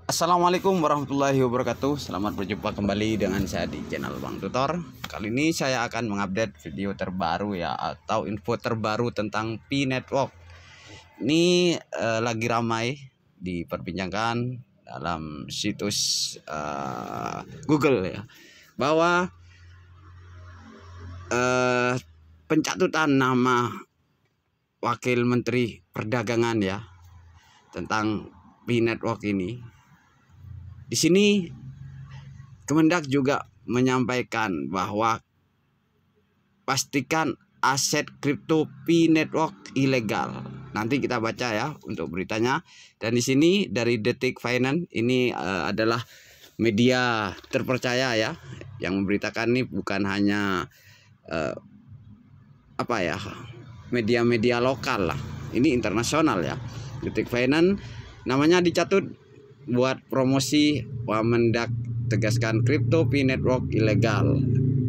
Assalamualaikum warahmatullahi wabarakatuh. Selamat berjumpa kembali dengan saya di channel Bang Tutor. Kali ini saya akan mengupdate video terbaru ya, atau info terbaru tentang P-Network. Ini lagi ramai diperbincangkan dalam situs Google ya, bahwa pencatutan nama Wakil Menteri Perdagangan ya tentang P-Network ini. Di sini Kemendak juga menyampaikan bahwa pastikan aset kripto P-Network ilegal. Nanti kita baca ya untuk beritanya. Dan di sini dari Detik Finance, ini adalah media terpercaya ya, yang memberitakan ini bukan hanya media-media lokal lah. Ini internasional ya. Detik Finance namanya dicatut buat promosi Wamendak tegaskan kripto P-Network ilegal.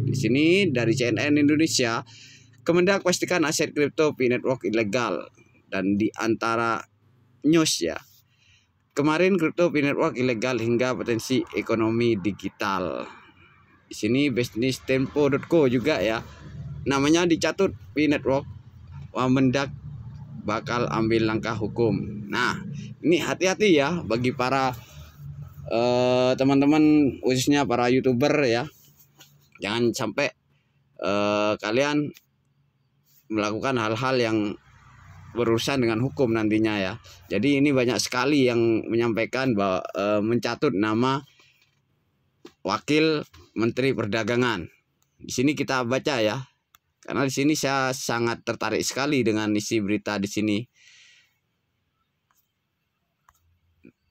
Di sini dari CNN Indonesia, Kemendak pastikan aset kripto P-Network ilegal. Dan di antara news ya, kemarin kripto P-Network ilegal hingga potensi ekonomi digital. Di sini bisnistempo.co juga ya, namanya dicatut P-Network, Wamendak bakal ambil langkah hukum. Nah, ini hati-hati ya bagi para teman-teman, khususnya para YouTuber ya. Jangan sampai kalian melakukan hal-hal yang berurusan dengan hukum nantinya ya. Jadi ini banyak sekali yang menyampaikan bahwa mencatut nama Wakil Menteri Perdagangan. Di sini kita baca ya. Karena di sini saya sangat tertarik sekali dengan isi berita di sini.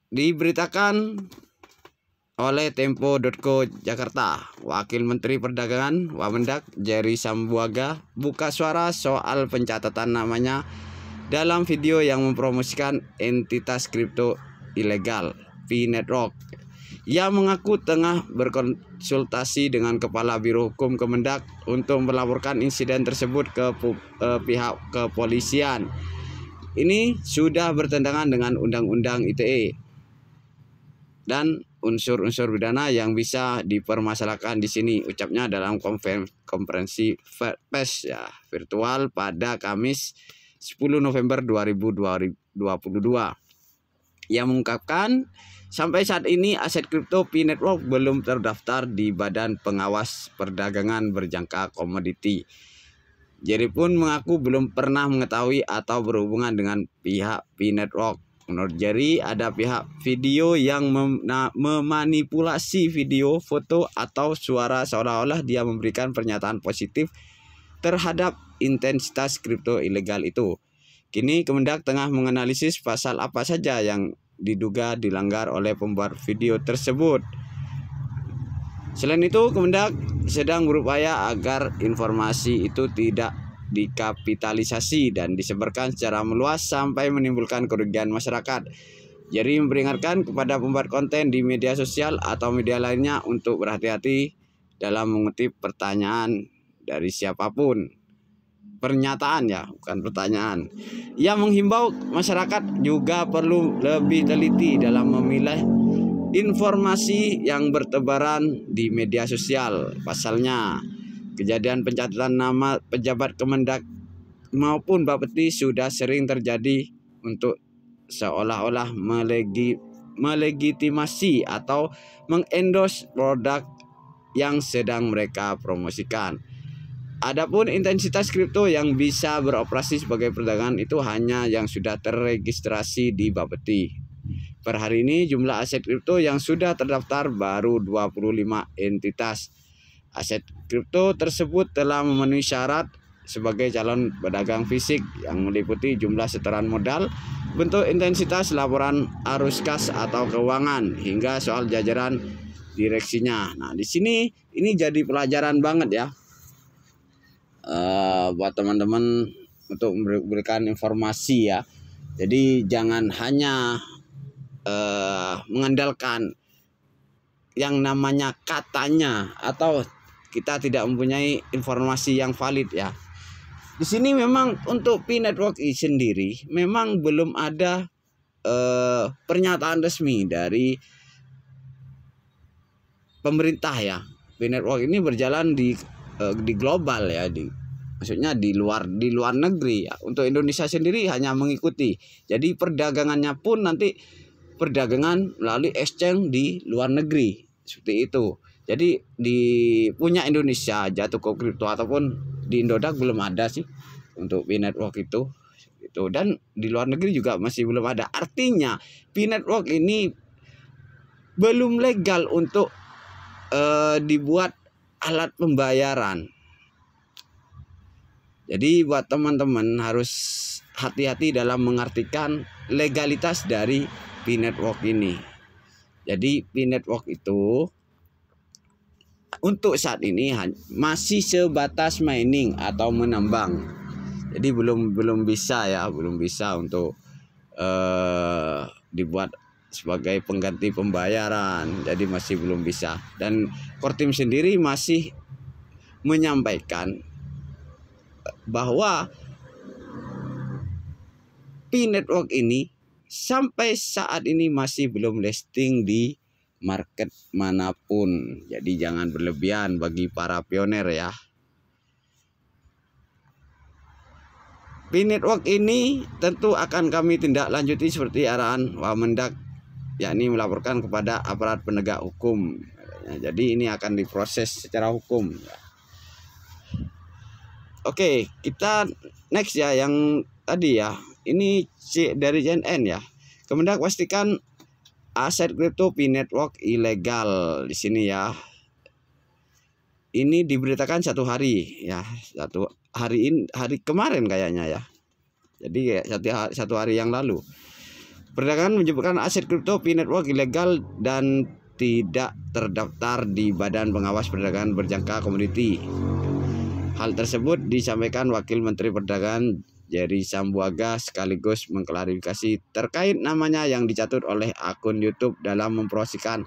Diberitakan oleh Tempo.co Jakarta, Wakil Menteri Perdagangan Wamendak Jerry Sambuaga buka suara soal pencatatan namanya dalam video yang mempromosikan entitas kripto ilegal P-Network. Ia mengaku tengah berkonsultasi dengan Kepala Biro Hukum Kemendak untuk melaporkan insiden tersebut ke pihak kepolisian. Ini sudah bertentangan dengan Undang-Undang ITE dan unsur-unsur pidana yang bisa dipermasalahkan di sini, ucapnya dalam konferensi pers ya virtual pada Kamis 10 November 2022. Ia mengungkapkan sampai saat ini aset kripto P-Network belum terdaftar di Badan Pengawas Perdagangan Berjangka Komoditi. Jerry pun mengaku belum pernah mengetahui atau berhubungan dengan pihak P-Network. Menurut Jerry, ada pihak video yang memanipulasi video, foto, atau suara seolah-olah dia memberikan pernyataan positif terhadap intensitas kripto ilegal itu. Kini Kemendak tengah menganalisis pasal apa saja yang diduga dilanggar oleh pembuat video tersebut. Selain itu, Kemendak sedang berupaya agar informasi itu tidak dikapitalisasi dan disebarkan secara meluas sampai menimbulkan kerugian masyarakat. Jadi memperingatkan kepada pembuat konten di media sosial atau media lainnya untuk berhati-hati dalam mengutip pertanyaan dari siapapun. Pernyataan ya, bukan pertanyaan. Ia menghimbau masyarakat juga perlu lebih teliti dalam memilah informasi yang bertebaran di media sosial. Pasalnya, kejadian pencatatan nama pejabat Kemendak maupun Bapeti sudah sering terjadi untuk seolah-olah melegitimasi atau mengendorse produk yang sedang mereka promosikan. Adapun intensitas kripto yang bisa beroperasi sebagai perdagangan itu hanya yang sudah terregistrasi di Bapeti. Per hari ini jumlah aset kripto yang sudah terdaftar baru 25 entitas. Aset kripto tersebut telah memenuhi syarat sebagai calon pedagang fisik yang meliputi jumlah setoran modal, bentuk intensitas laporan arus kas atau keuangan, hingga soal jajaran direksinya. Nah, di sini ini jadi pelajaran banget ya buat teman-teman untuk memberikan informasi ya. Jadi jangan hanya mengandalkan yang namanya katanya atau kita tidak mempunyai informasi yang valid ya. Di sini memang untuk P-Network sendiri memang belum ada pernyataan resmi dari pemerintah ya. P-Network ini berjalan di global ya, maksudnya di luar negeri ya. Untuk Indonesia sendiri hanya mengikuti. Jadi perdagangannya pun nanti perdagangan melalui exchange di luar negeri seperti itu. Jadi di punya Indonesia aja toko kripto ataupun di Indodax belum ada sih untuk P-Network itu. Dan di luar negeri juga masih belum ada. Artinya P-Network ini belum legal untuk dibuat alat pembayaran. Jadi buat teman-teman harus hati-hati dalam mengartikan legalitas dari P-Network ini. Jadi P-Network itu untuk saat ini masih sebatas mining atau menambang. Jadi belum bisa ya, belum bisa untuk dibuat sebagai pengganti pembayaran. Jadi masih belum bisa. Dan Kortim sendiri masih menyampaikan bahwa P-Network ini sampai saat ini masih belum listing di market manapun. Jadi jangan berlebihan bagi para pioner ya. P-Network ini tentu akan kami tindak lanjuti seperti arahan Wamendak, yakni melaporkan kepada aparat penegak hukum. Jadi ini akan diproses secara hukum. Oke, kita next ya, yang tadi ya. Ini dari CNN ya. Kemendak pastikan aset kripto P-Network ilegal di sini ya. Ini diberitakan satu hari ya, hari kemarin kayaknya ya. Jadi satu hari yang lalu. Perdagangan menyebutkan aset kripto P-Network ilegal dan tidak terdaftar di Badan Pengawas Perdagangan Berjangka Komoditi. Hal tersebut disampaikan Wakil Menteri Perdagangan Jerry Sambuaga sekaligus mengklarifikasi terkait namanya yang dicatut oleh akun YouTube dalam mempromosikan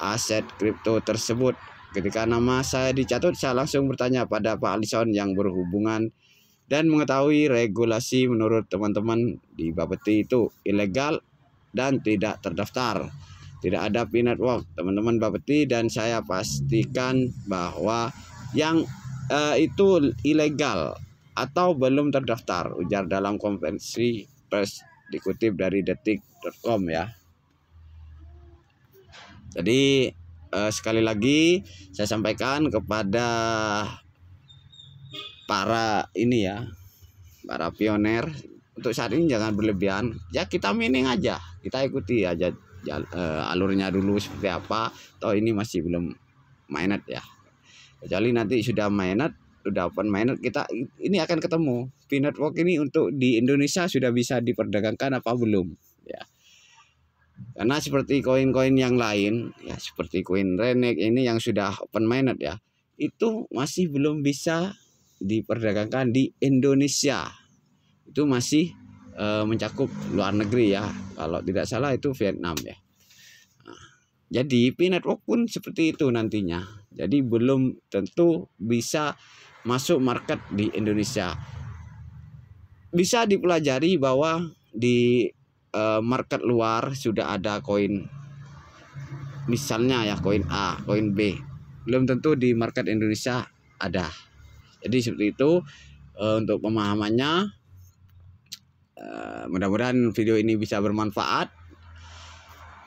aset kripto tersebut. Ketika nama saya dicatut, saya langsung bertanya pada Pak Alison yang berhubungan dan mengetahui regulasi menurut teman-teman di Bapeti itu ilegal dan tidak terdaftar. Tidak ada P-Network, teman-teman Bapeti, dan saya pastikan bahwa yang itu ilegal atau belum terdaftar, ujar dalam konferensi pers dikutip dari detik.com ya. Jadi sekali lagi saya sampaikan kepada para ini ya, para pioner, untuk saat ini jangan berlebihan ya. Kita mining aja, kita ikuti aja alurnya dulu seperti apa. Toh ini masih belum mainnet ya, kecuali nanti sudah mainnet, udah open mainnet, kita ini akan ketemu P-Network ini untuk di Indonesia sudah bisa diperdagangkan apa belum ya. Karena seperti koin-koin yang lain ya, seperti koin Renek ini yang sudah open mainnet ya, itu masih belum bisa diperdagangkan di Indonesia. Itu masih mencakup luar negeri ya, kalau tidak salah itu Vietnam ya. Nah, jadi P-Network pun seperti itu nantinya. Jadi belum tentu bisa masuk market di Indonesia. Bisa dipelajari bahwa di market luar sudah ada koin, misalnya ya koin A, koin B, belum tentu di market Indonesia ada. Jadi seperti itu untuk pemahamannya. Mudah-mudahan video ini bisa bermanfaat.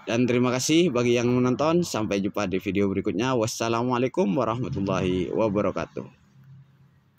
Dan terima kasih bagi yang menonton. Sampai jumpa di video berikutnya. Wassalamualaikum warahmatullahi wabarakatuh.